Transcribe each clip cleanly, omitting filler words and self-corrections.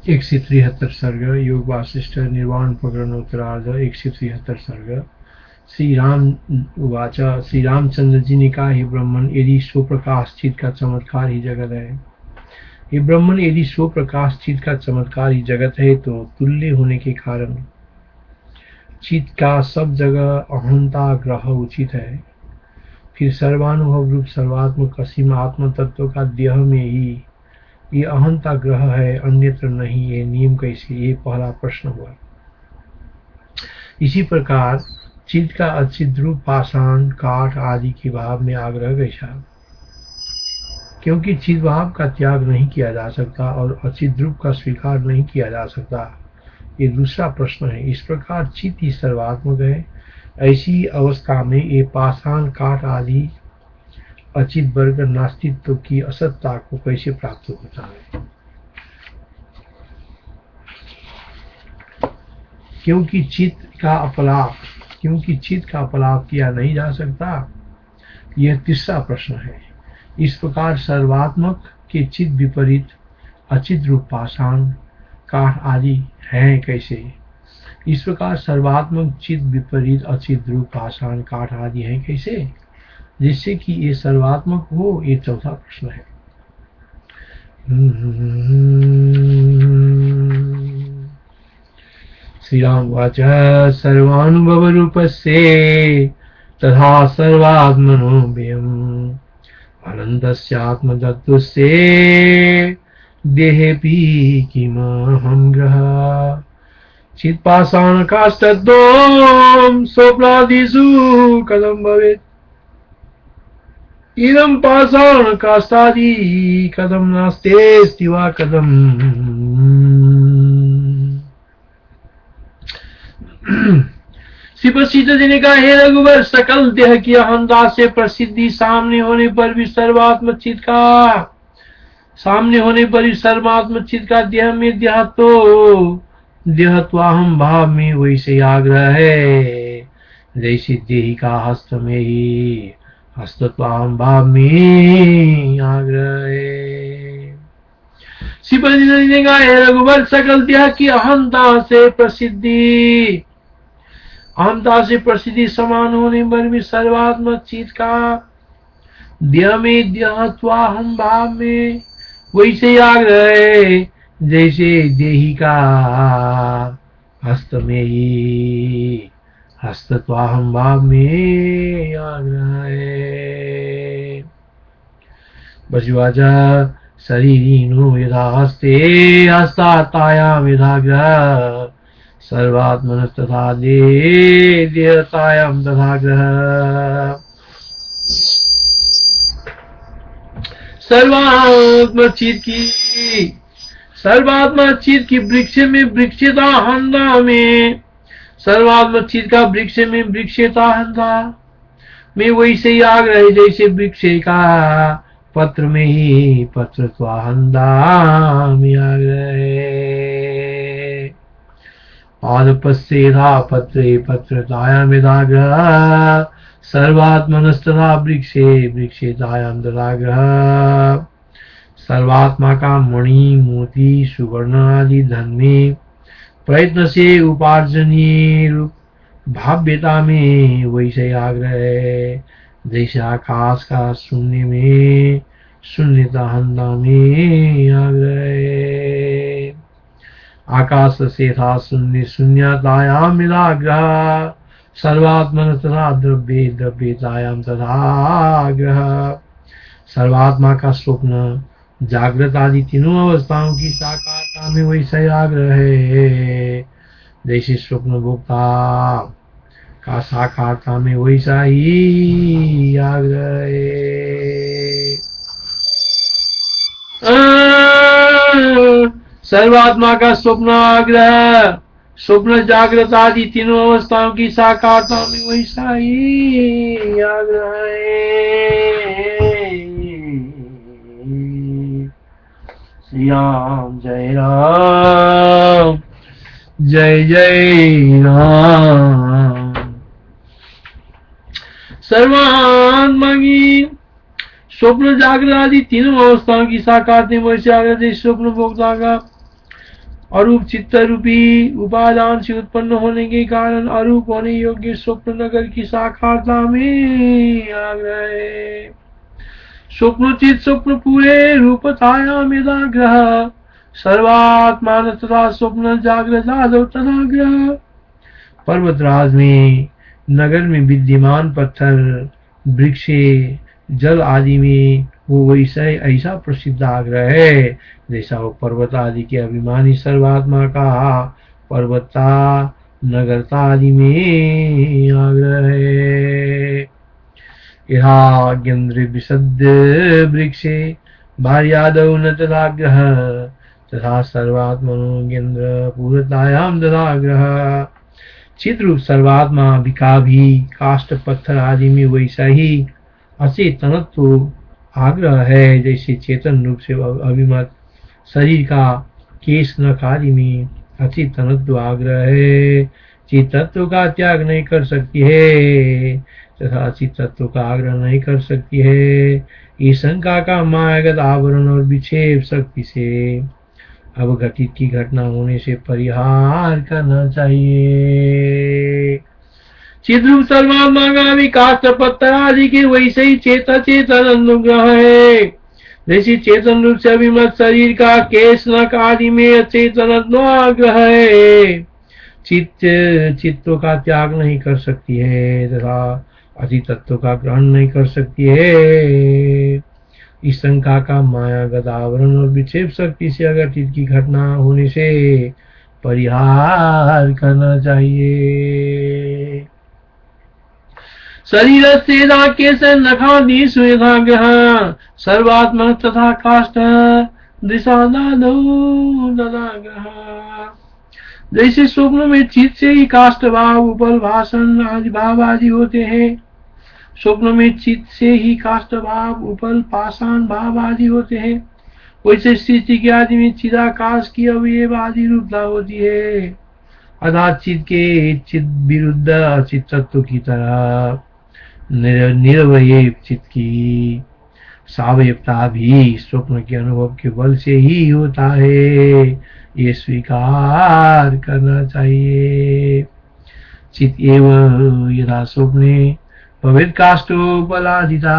173 सर्ग योग वासिष्ठ निर्वाण प्रकरण उत्तरार्ध 173 सर्ग। श्री राम उवाच। श्री रामचंद्र जी ने कहा, हे ब्रह्मन, यदि स्वप्रकाशचित का चमत्कार ही जगत है, हे ब्रह्मन, यदि स्वप्रकाशचित का चमत्कार ही जगत है तो तुल्य होने के कारण चित का सब जगह अहंता ग्रह उचित है। फिर सर्वानुभव रूप सर्वात्मक असीम आत्म तत्व का देह में ही ये अहंता ग्रह है, अन्यत्र नहीं। ये नियम कैसे? ये पहला प्रश्न हुआ। इसी प्रकार चित्त का अचित रूप पाषाण काठ आदि के भाव में आग्रह कैसा? क्योंकि चित्त भाव का त्याग नहीं किया जा सकता और अचित रूप का स्वीकार नहीं किया जा सकता। ये दूसरा प्रश्न है। इस प्रकार चित्त ही सर्वात्मक है। ऐसी अवस्था में ये पाषाण काठ आदि अचित वर्ग नास्तित्व की असत्ता को कैसे प्राप्त होता है? क्योंकि चित्त का अपलाप किया नहीं जा सकता। यह तीसरा प्रश्न है। इस प्रकार सर्वात्मक के चित्त विपरीत अचित रूप पाषाण काठ आदि हैं कैसे? इस प्रकार सर्वात्मक चित्त विपरीत अचित रूप पाषाण काठ आदि हैं कैसे, जिससे कि ये सर्वात्मक हो? ये चौथा प्रश्न है। श्री राम वाच। सर्वानुभव रूपस्य तथा सर्वात्मनो व्ययम् अनन्तस्यात्मतत्त्वस्य देहेऽपि किमहं ग्रह चित्पाषाणकाष्ठद्वयं स्वप्नादिषु कथं भवेत्? इदं पाषाणकाष्ठादि कथं नास्तेऽस्ति वा कथम्? शिव सीता जी ने कहा, हे रघुवर, सकल देह की अहंता से प्रसिद्धि सामने होने पर भी सर्वात्मचित का देह में देहत्वाहम भाव में वैसे आग्रह है, जैसे देही का हस्त में ही हस्तत्वाहम भाव में आग्रह है। शिवाजी ने कहा, हे रघुवर, सकल देह की अहंता से प्रसिद्धि समान होने पर भी सर्वात्मक चित का देह में देहत्वाहम भाव में वैसे आग्रह है, जैसे देही का हस्त में ही हस्तत्वाहम भाव में आग्रह है। बसवाचा शरीरिनो यथा हस्ते हस्तातायाम यथाग्रह सर्वात्मनस्तथा देहतायाम तथाग्रह। सर्वात्मचित की वृक्ष में वृक्षता हंदा में सर्वात्मचित का वृक्ष में वृक्षता हंदा में वैसे ही आग्रह है, जैसे वृक्ष का पत्र में ही पत्रत्वाहंदा में आग्रह है। पादपस्येधा पत्रे पत्रतायाम यथाग्रह सर्वात्मनस्तथा वृक्षे वृक्षेतायाम तथाग्रह। सर्वात्मा का मणि मोती सुवर्ण आदि धन में प्रयत्न से उपार्जनीय भाव्यता में वैसे आग्रह है, जैसे आकाश का शून्य में शून्यता हंदा में आग्रह है। आकाश से था शून्य शून्यतायाम यथाग्रह सर्वात्मन तथा द्रव्ये द्रव्यतायाम तथाग्रह। सर्वात्मा का स्वप्न जागृत आदि तीनों अवस्थाओं की साकारता में वैसा आग्रह है, जैसे स्वप्न भोक्ता का साकारता में वैसा ही आग्रह है। सर्वात्मा का स्वप्न आग्रह स्वप्न जागृत आदि तीनों अवस्थाओं की साकारता में वैसा ही आग्रह है। श्री राम जय राम जय जय राम। सर्वात्मा की स्वप्न जागृत आदि तीनों अवस्थाओं की साकारता में वैसे आग्रह है, स्वप्न भोक्ता का अरूप चित्त रूपी उपादान से उत्पन्न होने के कारण अरूप होने योग्य स्वप्न नगर की साकारता में आग्रह है। स्वप्नचित स्वप्न पूरे रूपतायाम यदाग्रह सर्वात्मान तथा स्वप्न जागृत जादव तदाग्रह। पर्वतराज में नगर में विद्यमान पत्थर वृक्षे जल आदि में वो वैसा ऐसा प्रसिद्ध आग्रह है जैसा वो पर्वत आदि के अभिमानी सर्वात्मा का पर्वता नगरता आदि में आग्रह है। इहाग्यन्द्र विशद्य वृक्षे भार्यादौ न तदाग्रह तथा सर्वात्मनोग्यन्द्र पूर्णतायाम तदाग्रह। चिद्रूप सर्वात्मा विका भी काष्ठ पत्थर आदि में वैसा ही अचेतनत्व आग्रह है जैसे चेतन रूप से अभिमत शरीर का केश नख आदि में अचेतनत्व आग्रह है। चित तत्व का त्याग नहीं कर सकती है तथा अचित तत्व का आग्रह नहीं कर सकती है। इस शंका का मायागत आवरण और विक्षेप शक्ति से अवघटित की घटना होने से परिहार करना चाहिए। चिद्रूप सर्वात्मा का भी काष्ठ पत्थर आदि के वैसे ही चेतन अनुग्रह है जैसे चेतन रूप से अभिमत शरीर का केश नख आदि में अचेतन आग्रह है। चित्तों का त्याग नहीं कर सकती है तथा अति तत्व का ग्रहण नहीं कर सकती है। इस शंका का मायागत आवरण और विक्षेप शक्ति से अघटित की घटना होने से परिहार करना चाहिए। शरीर से केश नखादि स्वेदाग्रह सर्वात्मा तथा काष्ठ दिशादादौ तदाग्रह। जैसे स्वप्न में चित्त से ही काष्ठ भाव उपल भाषण आदि भाव आदि होते हैं, स्वप्न में चित्त से ही काष्ठ भाव उपल पाषाण भाव आदि होते हैं, वैसे सृष्टि के आदि में चिदाकाश की अवयव आदि रूपता होती है। अर्थात चित्त के चित्त विरुद्ध अचित तत्व की तरह निरवय चित्त की सावयवता भी स्वप्न के अनुभव के बल से ही होता है, ये स्वीकार करना चाहिए। चित्त एवं यथा स्वप्ने भवेत् काष्ठोपलादिता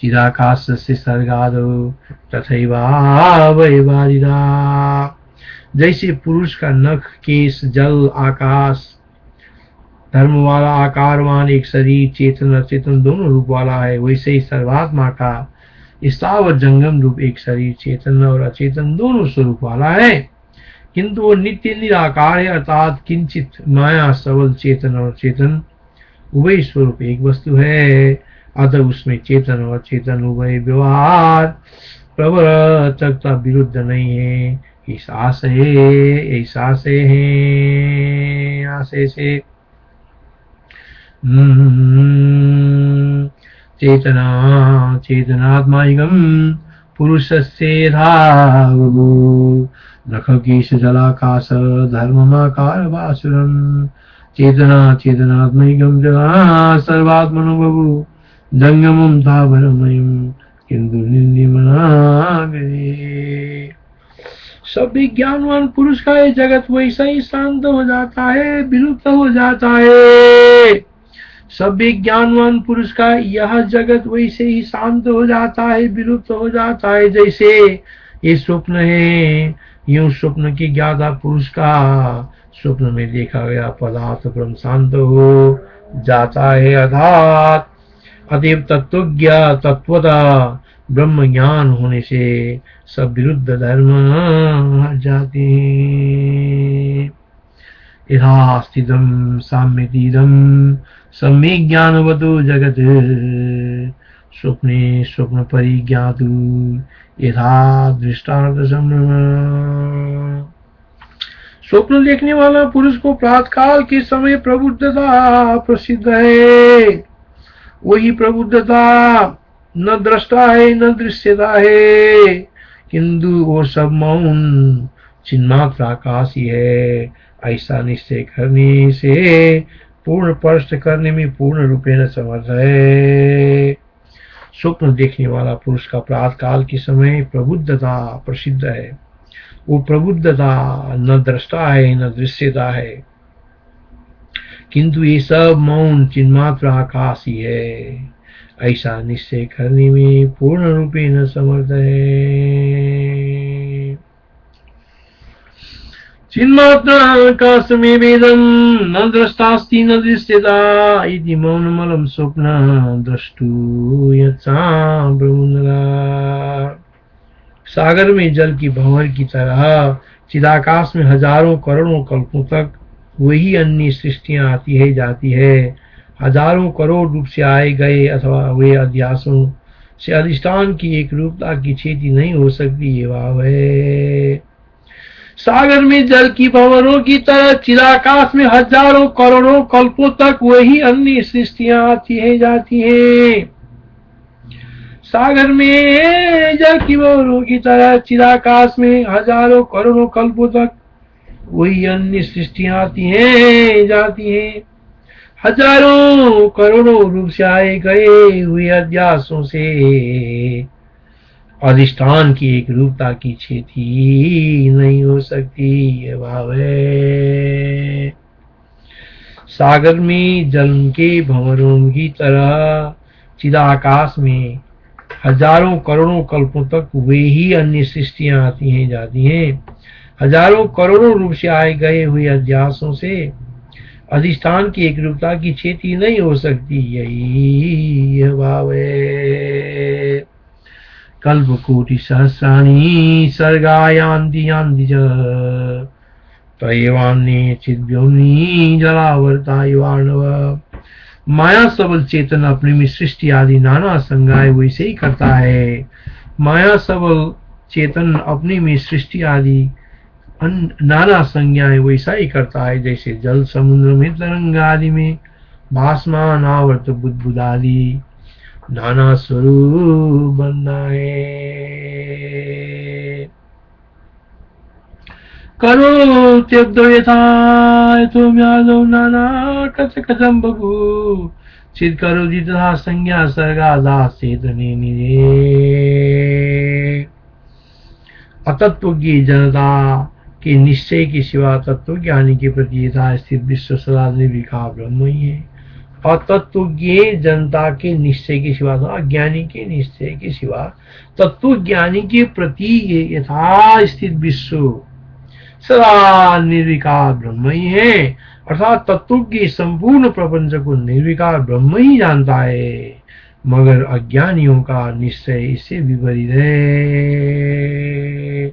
चिदाकाश से सर्गादो तथैवावयवादिता। जैसे पुरुष का नख केश जल आकाश धर्म वाला आकारवान एक शरीर चेतन अचेतन दोनों रूप वाला है, वैसे ही सर्वात्मा का स्थावर जंगम रूप एक शरीर चेतन और अचेतन दोनों स्वरूप वाला है, किंतु वो नित्य निराकार है। अर्थात किंचित माया सबल चेतन और चेतन उभय स्वरूप एक वस्तु है, अतः उसमें चेतन और चेतन उभय व्यवहार प्रवर्तकता विरुद्ध नहीं है। इस आशय से चेतनात्मायिगम पुरुषस्येधा नखकेश जलाकाश धर्ममाकार वासुरम चेतनात्मैकं च सर्वात्मनो बभु जंगमं तावरमयं किंतु निर्निमनागरे। सब विज्ञानवान पुरुष का ये जगत वैसा ही शांत हो जाता है, विलुप्त हो जाता है। सब विज्ञानवान पुरुष का यह जगत वैसे ही शांत हो जाता है, विलुप्त हो जाता है जैसे ये स्वप्न है। यूं स्वप्न की ज्ञाता पुरुष का स्वप्न में देखा गया पदार्थ ब्रह्म शांत हो जाता है। अर्थात अतएव तत्वज्ञ तत्वता ब्रह्म ज्ञान होने से सब विरुद्ध धर्म हट जाते हैं। यथास्थितम साम्यतीदम सम्यक् ज्ञानवतो जगत स्वप्ने स्वप्न परिज्ञातु यथा दृष्टांत संभ्रम। स्वप्न देखने वाला पुरुष को प्रातःकाल के समय प्रबुद्धता प्रसिद्ध है। वही प्रबुद्धता न दृष्टा है न दृश्यता है, किंतु वो सब मौन चिन्मात्र आकाश ही है। ऐसा निश्चय करने से पूर्ण स्पष्ट करने में पूर्ण रूपेण समर्थ है। स्वप्न देखने वाला पुरुष का प्रातःकाल के समय प्रबुद्धता प्रसिद्ध है। वो प्रबुद्धता न दृष्टा है न दृश्यता है, किंतु ये सब मौन चिन्मात्र आकाश ही है, ऐसा निश्चय करने में पूर्ण रूपे न समर्थ है। चिन्मात्र आकाश में वेदम न दृष्टास्ति न दृश्यता इति मौनमलम स्वप्न द्रष्टु यत्सा ब्रह्मणा। सागर में जल की भंवर की तरह चिदाकाश में हजारों करोड़ों कल्पों तक वही अन्य सृष्टियां आती है जाती है, हजारों करोड़ रूप से आए गए अथवा वे अध्यासों से अधिष्ठान की एक रूपता की छेदी नहीं हो सकती, ये भाव है। सागर में जल की भंवरों की तरह चिदाकाश में हजारों करोड़ों कल्पों तक वही अन्य सृष्टियां आती है जाती है। सागर में जल की भंवरों की तरह चिदाकाश में हजारों करोड़ों कल्पों तक वही अन्य सृष्टियां आती हैं जाती हैं, हजारों करोड़ों रूप से आए गए हुए अध्यासों से अधिष्ठान की एक रूपता की छेदी नहीं हो सकती, ये भाव है। सागर में जल के भंवरों की तरह चिदाकाश में हजारों करोड़ों कल्पों तक वे ही अन्य सृष्टियां आती हैं जाती हैं, हजारों करोड़ों रूप से आए गए हुए अध्यासों से अधिष्ठान की एक रूपता की छेदी नहीं हो सकती, यही यह भाव है। कल्पकोटि सहस्राणि सर्गायान्ति यान्ति च तयेवान्ये चिद्व्योम्नि जलावर्तायवार्णव। माया सबल चेतन अपने में सृष्टि आदि नाना संज्ञाएं वैसे ही करता है। माया सबल चेतन अपने में सृष्टि आदि नाना संज्ञाएं वैसा ही करता है, जैसे जल समुद्र में तरंग आदि में भासमान आवर्त बुद्बुद आदि नाना स्वरूप बनना है। करो त्यब्दो यथा यथोम्यादो नाना कथम बभू चिद करो जितहा संज्ञा सर्गादास चेतने निजे। अतत्वज्ञ जनता के निश्चय के सिवा तत्व ज्ञानी के प्रति यथा स्थित विश्व सदा निर्विकार ब्रह्म ही है। और तत्वज्ञ जनता के निश्चय के सिवा, अज्ञानी के निश्चय के सिवा तत्व ज्ञानी के प्रति यथा स्थित विश्व सदा निर्विकार ब्रह्म ही है, अर्थात तत्वज्ञ संपूर्ण प्रपंच को निर्विकार ब्रह्म ही जानता है, मगर अज्ञानियों का निश्चय इससे विपरीत है।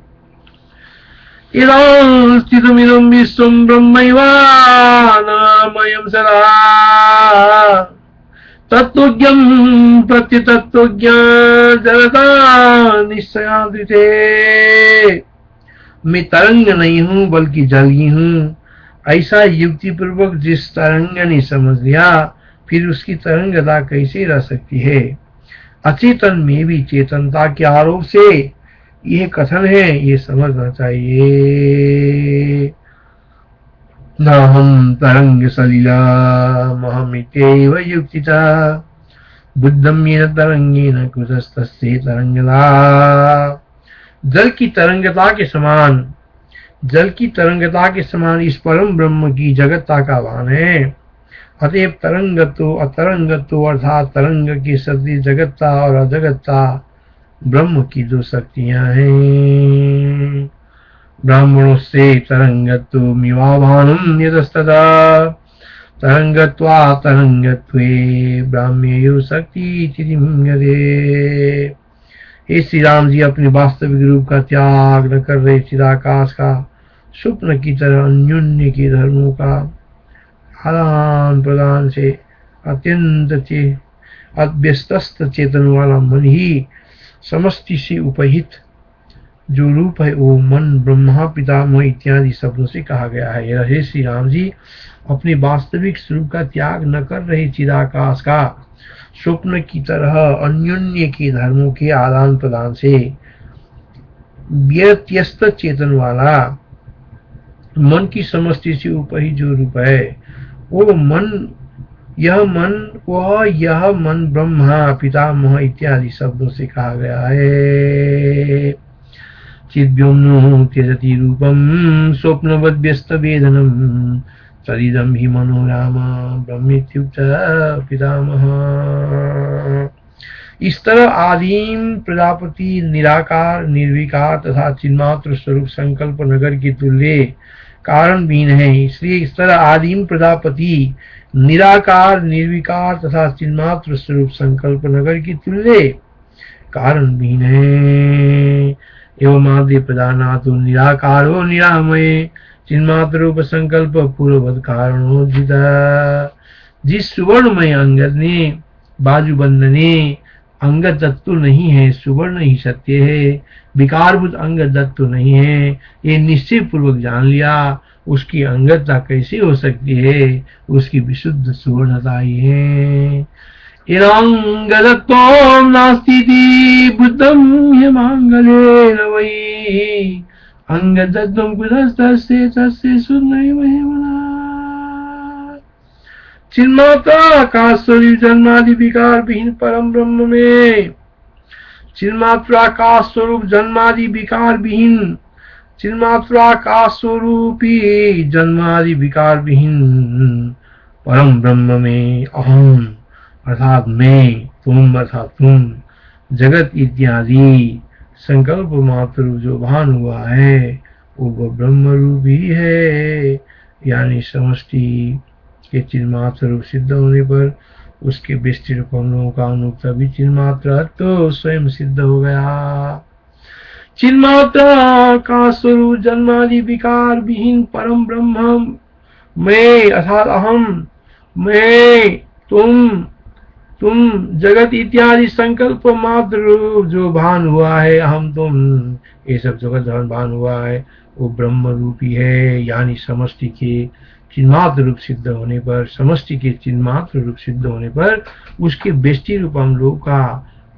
इदं स्थितमिदं विश्वं ब्रह्मैवानामयं सदा तत्त्वज्ञं प्रत्यतत्त्वज्ञ जरता निश्चयान्विते। मैं तरंग नहीं हूँ बल्कि जल ही हूँ, ऐसा युक्ति पूर्वक जिस तरंग ने समझ लिया, फिर उसकी तरंगता कैसे रह सकती है। अचेतन में भी चेतनता के आरोप से यह कथन है, ये समझना चाहिए। न हम तरंग सलिला महमित्येव युक्तिता बुद्धम येन तरंगेन कुतस्तस्ते तरंगला। जल की तरंगता के समान इस परम ब्रह्म की जगतता का भान है। अतएव तरंगत्व अतरंगत्व अर्थात तरंग की सदी जगतता और अजगतता ब्रह्म की दो शक्तियां हैं। ब्राह्मणों से तरंगत्व मिवाभानुम यतस्तदा तरंगत्वा तरंगत्वे ब्राह्म्यो शक्ति चिदिम्यते। हे श्री राम जी, अपने वास्तविक रूप का त्याग न कर रहे चिदाकाश का स्वप्न की तरह अन्योन्य के धर्मों का आदान प्रदान से अत्यंत अव्यस्त चेतन वाला मन ही समष्टि से उपहित जो रूप है वो मन ब्रह्मा पितामह इत्यादि शब्दों से कहा गया है। हे श्री राम जी, अपने वास्तविक स्वरूप का त्याग न कर रहे चिदाकाश का स्वप्न की तरह अन्योन्य के धर्मों के आदान प्रदान से व्यत्यस्त चेतन वाला मन की समष्टि से उपहित जो रूप है वो मन यह मन ब्रह्मा पितामह इत्यादि शब्दों से कहा गया है। चिद्व्योम्नो त्यजति रूपं स्वप्नवद्व्यस्तवेदनं तदिदं हि मनोराम ब्रह्मेत्युक्त पितामह। इस तरह आदिम प्रजापति निराकार निर्विकार तथा चिन्मात्र स्वरूप संकल्प नगर की तुल्य कारण बीन है। इसलिए इस तरह आदिम प्रजापति निराकार निर्विकार तथा चिन्मात्र स्वरूप संकल्प नगर की तुल्य कारण बीन है। एवं आदि प्रधानातो निराकारो निरामय चिन्मात्र रूप संकल्प पूर्ववत कारणोदित। जिस सुवर्णमय अंगद ने बाजूबंद ने अंगद तत्व नहीं है, सुवर्ण ही सत्य है, विकारभूत अंगद तत्व नहीं है, ये निश्चय पूर्वक जान लिया, उसकी अंगदता कैसे हो सकती है, उसकी विशुद्ध सुवर्णता ही है। इरंगदत्वं नास्तीति बुद्धं ह्यमांगलेन वै अंगदत्वं कुतस्तस्य तस्य सुनैव हेमना। चिन्मात्रा का स्वरूप जन्मादि विकार विहीन परम ब्रह्म में, चिन्मात्रा का स्वरूप जन्मादि विकार विहीन, चिन्मात्रा का स्वरूपी जन्मादि विकार विहीन परम ब्रह्म में अहम अर्थात मैं, तुम अर्थात तुम, जगत इत्यादि संकल्प मात्र जो भान हुआ है वो ब्रह्म रूप ही है। यानी समष्टि के चिन्मात्र रूप सिद्ध होने पर उसके व्यष्टि रूपों का अनुक्ता भी चिन्मात्र तो स्वयं सिद्ध हो गया। चिन्मात्रा का स्वरूप जन्मादि विकार विहीन परम ब्रह्म मैं अर्थात अहम, मैं, तुम जगत इत्यादि संकल्प मात्र रूप जो भान हुआ है, अहम तुम, ये सब जगत भान हुआ है वो ब्रह्म रूपी है। यानी समष्टि के चिन्मात्र रूप सिद्ध होने पर, समष्टि के चिन्मात्र रूप सिद्ध होने पर उसके व्यष्टि रूप हम लोग का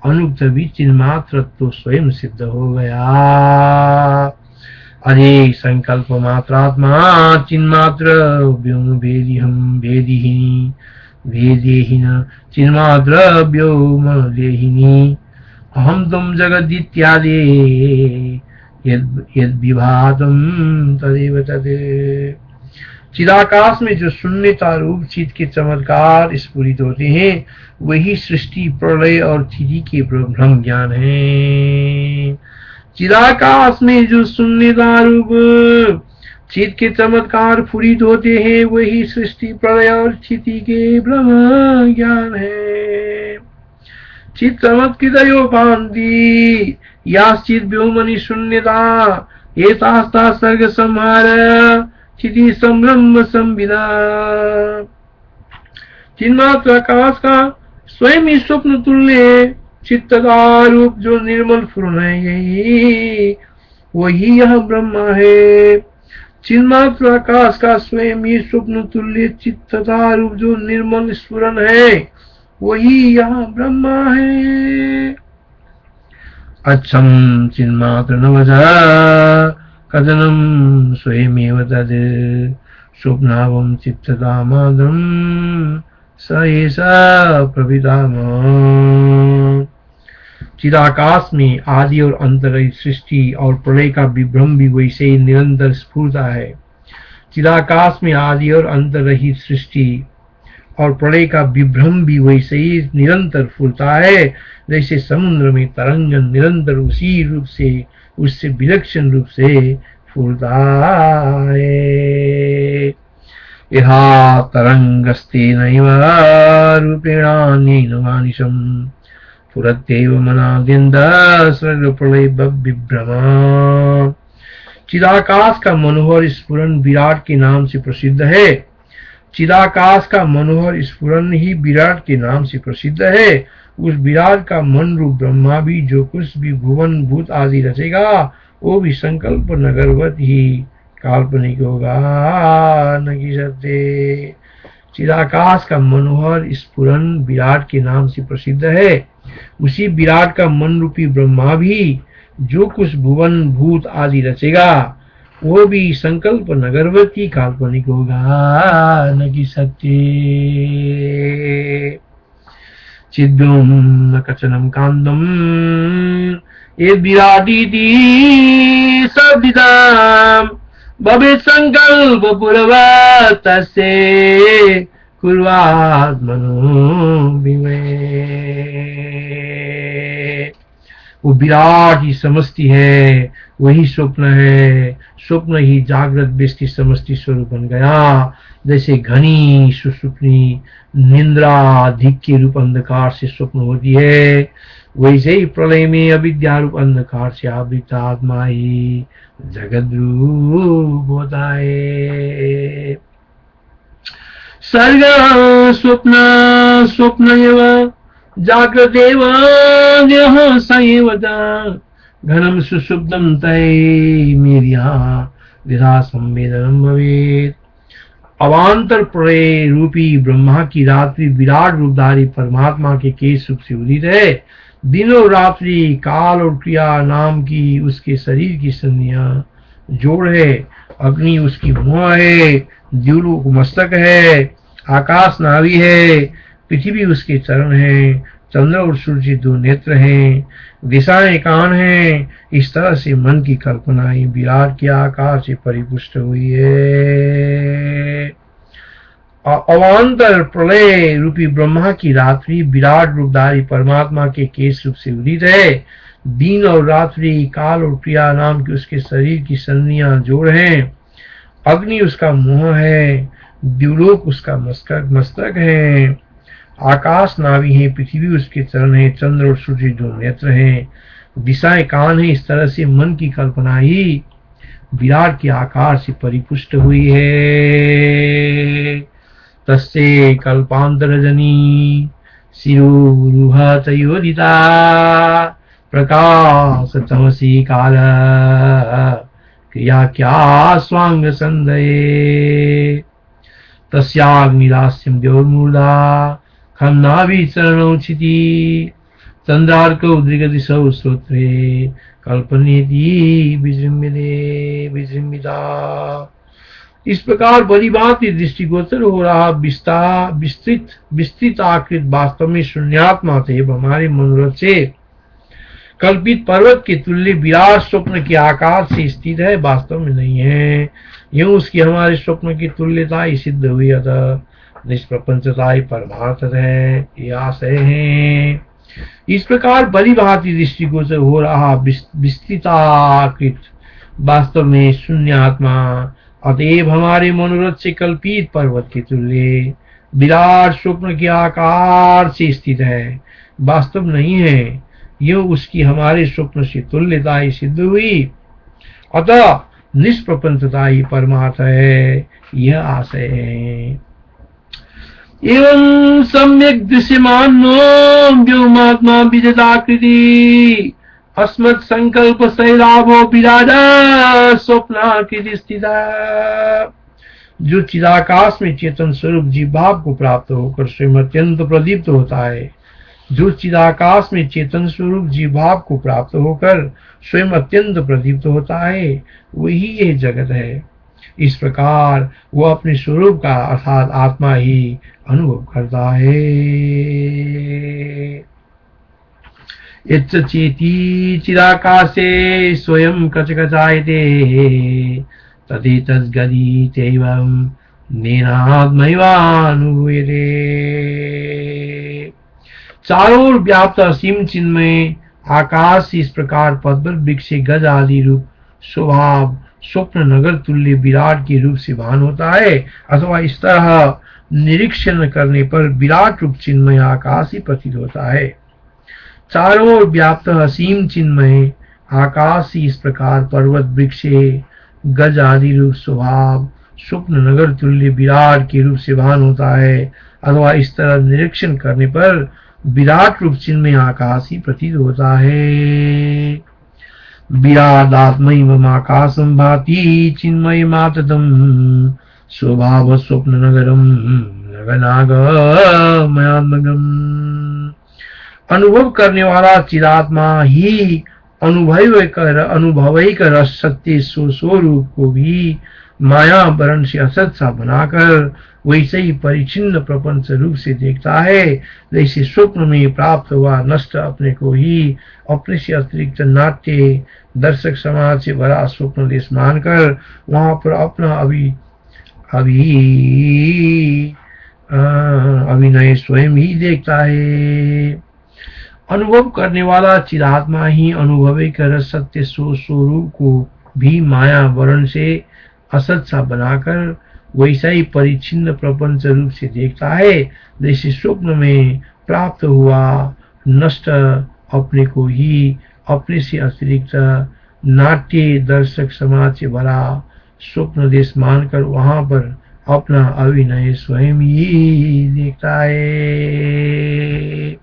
अनुक्त भी चिन्मात्र तो स्वयं सिद्ध हो गया। अरे संकल्प मात्रात्मा चिन्मात्र व्योम भेदी हम भेदिहीनी भेदेहीन चिन्मात्र व्योम देहिनी अहम तुम जगदित्यादि यद विभातम तदेव तद। चिदाकाश में जो शून्यता रूप चित्त के चमत्कार स्फुरित होते हैं वही सृष्टि प्रलय और स्थिति के ब्रह्म ज्ञान है। चिदाकाश में जो शून्यता रूप चित्त के चमत्कार फुरित होते हैं वही सृष्टि प्रलय और स्थिति के ब्रह्म ज्ञान है। चित्त चमत्कृतयोपान्ति याश्चित् व्योमनि शून्यता एतास्ता सर्ग संहार स्थिति संब्रह्म संविदा। चिन्मात्र आकाश का स्वयं ही स्वप्न तुल्य चित्तदा रूप जो निर्मल फूर्ण है यही वही यह ब्रह्म है। चिन्मात्र आकाश का स्वयं ही स्वप्न तुल्य चित्तदा रूप जो निर्मल स्फुरन है वही यह ब्रह्म है। अच्छम चिन्मात्र नवजा कथनम स्वयमेव तद स्वप्नावम चित्तदामादम स एषा प्रभिधामः। चिदाकाश में आदि और अंत रहित सृष्टि और प्रलय का विभ्रम भी वैसे ही निरंतर स्फुरता है। चिदाकाश में आदि और अंत रहित सृष्टि और प्रलय का विभ्रम भी वैसे ही निरंतर फूलता है जैसे समुद्र में तरंग निरंतर उसी रूप से उससे विलक्षण रूप से फूलता है। यथा तरंगस्ते नैव रूपेणान्येन मानिशम् फुरत्यैव मनाद्यन्त सर्ग प्रलय विभ्रमा। चिदाकाश का मनोहर स्फुरन विराट के नाम से प्रसिद्ध है। चिदाकाश का मनोहर स्फुरन ही विराट के नाम से प्रसिद्ध है। उस विराट का मन रूप ब्रह्मा भी जो कुछ भी भुवन भूत आदि रचेगा वो भी संकल्प नगरवत ही काल्पनिक होगा न कि सत्य। चिदाकाश का मनोहर स्फुरन विराट के नाम से प्रसिद्ध है। उसी विराट का मन रूपी ब्रह्मा भी जो कुछ भुवन भूत आदि रचेगा वो भी संकल्प नगरवती काल्पनिक होगा न कि सत्य। चिद्व्योम कचनम कांदम ये विराटीति शब्दिताम् भवेत् संकल्प पूर्ववत् तस्य कुर्वात् मनोविमये। वो विराट ही समष्टि है, वही स्वप्न है, स्वप्न ही जागृत व्यष्टि समष्टि स्वरूप बन गया। जैसे घनी सुषुप्नि निंद्रा अधिक के रूप अंधकार से स्वप्न होती है, वैसे ही प्रलय में अविद्या रूप अंधकार से आवृत आत्मा ही जगत रूप होता है। सर्ग स्वप्न स्वप्न एव जागृत एव देह संयवत घनम सुषुप्तम तय मेरिया विधा संवेदनम भवेत्। अवान्तर प्रलय रूपी ब्रह्मा की रात्रि विराट रूपधारी परमात्मा के केश रूप से उदित है। दिनों रात्रि काल और क्रिया नाम की उसके शरीर की संज्ञा जोड़ है। अग्नि उसकी मुँह है, द्युलोक मस्तक है, आकाश नाभि है, पृथ्वी उसके चरण है, चंद्र और सूर्य दो नेत्र हैं, दिशाएं कान हैं। इस तरह से मन की कल्पनाएं विराट के आकार से परिपुष्ट हुई है। अवान्तर प्रलय रूपी ब्रह्मा की रात्रि विराट रूपधारी परमात्मा के केश रूप से उदित है। दिन और रात्रि काल और क्रिया नाम की उसके शरीर की संज्ञा जोड़ हैं। अग्नि उसका मुंह है, द्युलोक उसका मस्तक है, आकाश नाभि है, पृथ्वी उसके चरण है, चंद्र और सूर्य दो नेत्र हैं, दिशाएं कान है। इस तरह से मन की कल्पना ही विराट के आकार से परिपुष्ट हुई है। तस्ये कल्पांतरजनी शिरोरुहतयोदिता प्रकाश तमसी काल क्रिया क्या स्वांग संदये। तस्याग्निरास्यं द्योर्मूर्धा खम्नाभि चरणौ क्षिति चंद्रार्कौ दृगदिशौ श्रोत्रे कल्पनेति विजृंभिता। इस प्रकार बड़ी बात दृष्टिगोचर हो रहा विस्तृत आकृत वास्तव में शून्यात्मा थे। हमारे मनोरथ से कल्पित पर्वत के तुल्य विराट स्वप्न के आकार से स्थित है, वास्तव में नहीं है। यूं उसकी हमारे स्वप्न की तुल्यता ही सिद्ध हुई, अतः निष्प्रपंचता ही परमार्थ है, ये आशय है। इस प्रकार बड़ी भांति दृष्टिगोचर हो रहा विस्तृताकृत वास्तव में शून्य आत्मा, अतएव हमारे मनोरथ से कल्पित पर्वत के तुल्य विराट स्वप्न के आकार से स्थित है, वास्तव नहीं है। यूं उसकी हमारे स्वप्न से तुल्यता ही सिद्ध हुई, अतः निष्प्रपंचता ही परमार्थ है, यह आशय है। एवं सम्यक दृश्यमानो व्योमात्मा विजताकृति अस्मत् संकल्प सैलाभो विराजा स्वप्नाकृति स्थिता। जो चिदाकाश में चेतन स्वरूप जीव भाव को प्राप्त होकर स्वयं अत्यंत प्रदीप्त होता है, जो चिदाकाश में चेतन स्वरूप जीव भाव को प्राप्त होकर स्वयं अत्यंत प्रदीप्त होता है, वही यह जगत है। इस प्रकार वो अपने स्वरूप का अर्थात आत्मा ही अनुभव करता है। चेती चिदाकाशे स्वयं कचकचायते तदेतद्गदितेवं नेनात्मैवानुभूयते। चारों ओर व्याप्त असीम चिन्मय आकाश इस प्रकार पद्म वृक्ष गज आदि रूप स्वभाव स्वप्न नगर तुल्य विराट के रूप से भान होता है, अथवा इस तरह निरीक्षण करने पर विराट रूप चिन्मय आकाश ही प्रतीत होता है। चारों ओर व्याप्त असीम चिन्मय आकाश ही इस प्रकार पर्वत वृक्ष गज आदि रूप स्वभाव स्वप्न नगर तुल्य विराट के रूप से भान होता है, अथवा इस तरह निरीक्षण करने पर विराट रूप चिन्मय आकाश ही प्रतीत होता है। विरादात्मैव आकाशं भाति चिन्मय मातदं स्वभाव स्वप्न नगरम नगनागमयात्मगम। अनुभव करने वाला चिदात्मा ही अनुभव कर सत्य स्वरूप को भी माया वरण से असत सा बनाकर वैसे ही परिचिन्न प्रपंच रूप से देखता है, जैसे स्वप्न में प्राप्त हुआ नष्ट अपने को ही अपने से अतिरिक्त नाट्य दर्शक समाज से भरा स्वप्न देश मानकर वहां पर अपना अभिनय स्वयं ही देखता है। अनुभव करने वाला चिदात्मा ही अनुभवी कर सत्य स्वरूप को भी माया वर्ण से असत सा बनाकर वैसा ही परिचिन्न प्रपंच रूप से देखता है, जैसे स्वप्न में प्राप्त हुआ नष्ट अपने को ही अपने से अतिरिक्त नाट्य दर्शक समाज से भरा स्वप्न देश मानकर वहां पर अपना अभिनय स्वयं ही देखता है।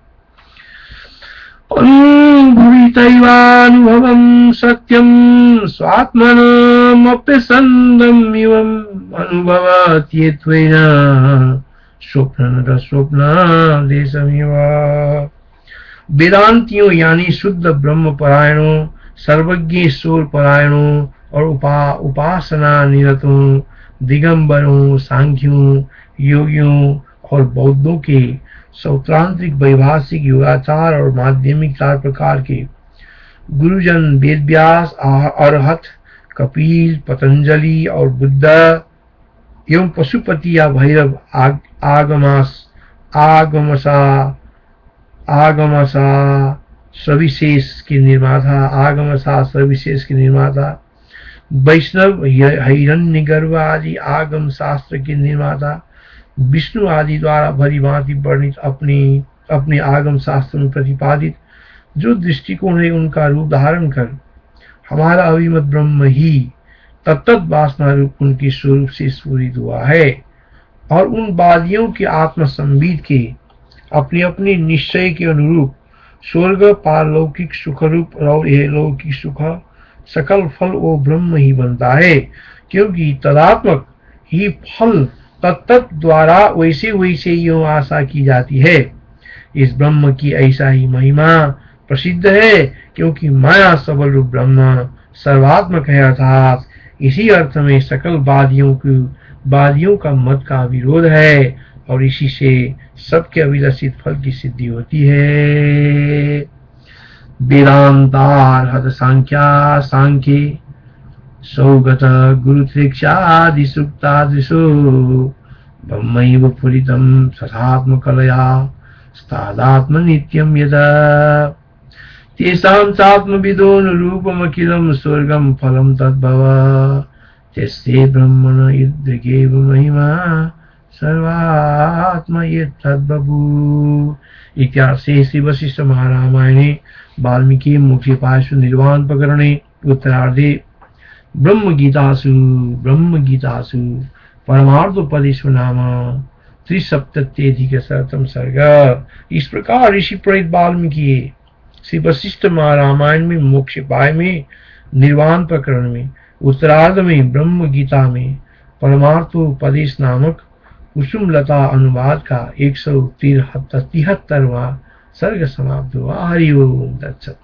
अनुभूतैवानुभवं सत्यं स्वात्मनमप्यसन्दम् इवम् अनुभवत्येत्वेन स्वप्नदेशमिव। वेदांतियों यानी शुद्ध ब्रह्म परायणों, सर्वज्ञ ईश्वर परायणों और उपासना निरतों, दिगंबरों, सांख्यों, योगियों और बौद्धों के सौत्रांत्रिक वैभाषिक योगाचार और माध्यमिक 4 प्रकार के गुरुजन वेदव्यास, अरहत, कपिल, पतंजलि और बुद्ध एवं पशुपति या भैरव आगमसा सविशेष के निर्माता, वैष्णव हिरण्यगर्भ आदि आगम शास्त्र के निर्माता, विष्णु आदि द्वारा भली भांति वर्णित अपने आगम शास्त्र में प्रतिपादित जो दृष्टिकोण है उनका रूप धारण कर हमारा अभिमत ब्रह्म ही तत्त वासना रूप उनके स्वरूप से स्फुरित हुआ है, और उन वादियों के आत्म संबित के अपने अपने निश्चय के अनुरूप स्वर्ग पारलौकिक सुख रूप और यह लौकिक सुख सकल फल वो ब्रह्म ही बनता है, क्योंकि तदात्मक ही फल तत्त द्वारा वैसे वैसे यूं आशा की जाती है। इस ब्रह्म की ऐसा ही महिमा प्रसिद्ध है, क्योंकि माया सबल रूप ब्रह्म सर्वात्मक है, अर्थात इसी अर्थ में सकल वादियों का मत का विरोध है, और इसी से सबके अभिलषित फल की सिद्धि होती है। वेदांतार हत सांख्ये सौगत गुरुत्रिक्षादि सुक्तादिषु ब्रह्मैव फुरितं तथात्मकलया स्तादात्म नित्यं यदा तेषां चात्मविदोऽनुरूपमखिलं स्वर्गं फलं तद्भव तस्यै ब्रह्मण यद्रिगेव महिमा सर्वात्म यद्बभूव। इत्यार्षे श्री वशिष्ठ महारामायणे वाल्मीकि मुख्योपायसु निर्वाण प्रकरणे उत्तरार्धे ब्रह्मगीतासु परमार्थोपदेशो नाम 3सप्तत्यधिकशतम सर्ग। इस प्रकार ऋषि प्रेरित वाल्मीकि श्री वशिष्ठ महारामायण में मोक्षोपाय में निर्वाण प्रकरण में उत्तरार्ध में ब्रह्म गीता में परमार्थोपदेश नामक कुसुम लता अनुवाद का 173वां सर्ग समाप्त हुआ। हरि ओम तत्सत।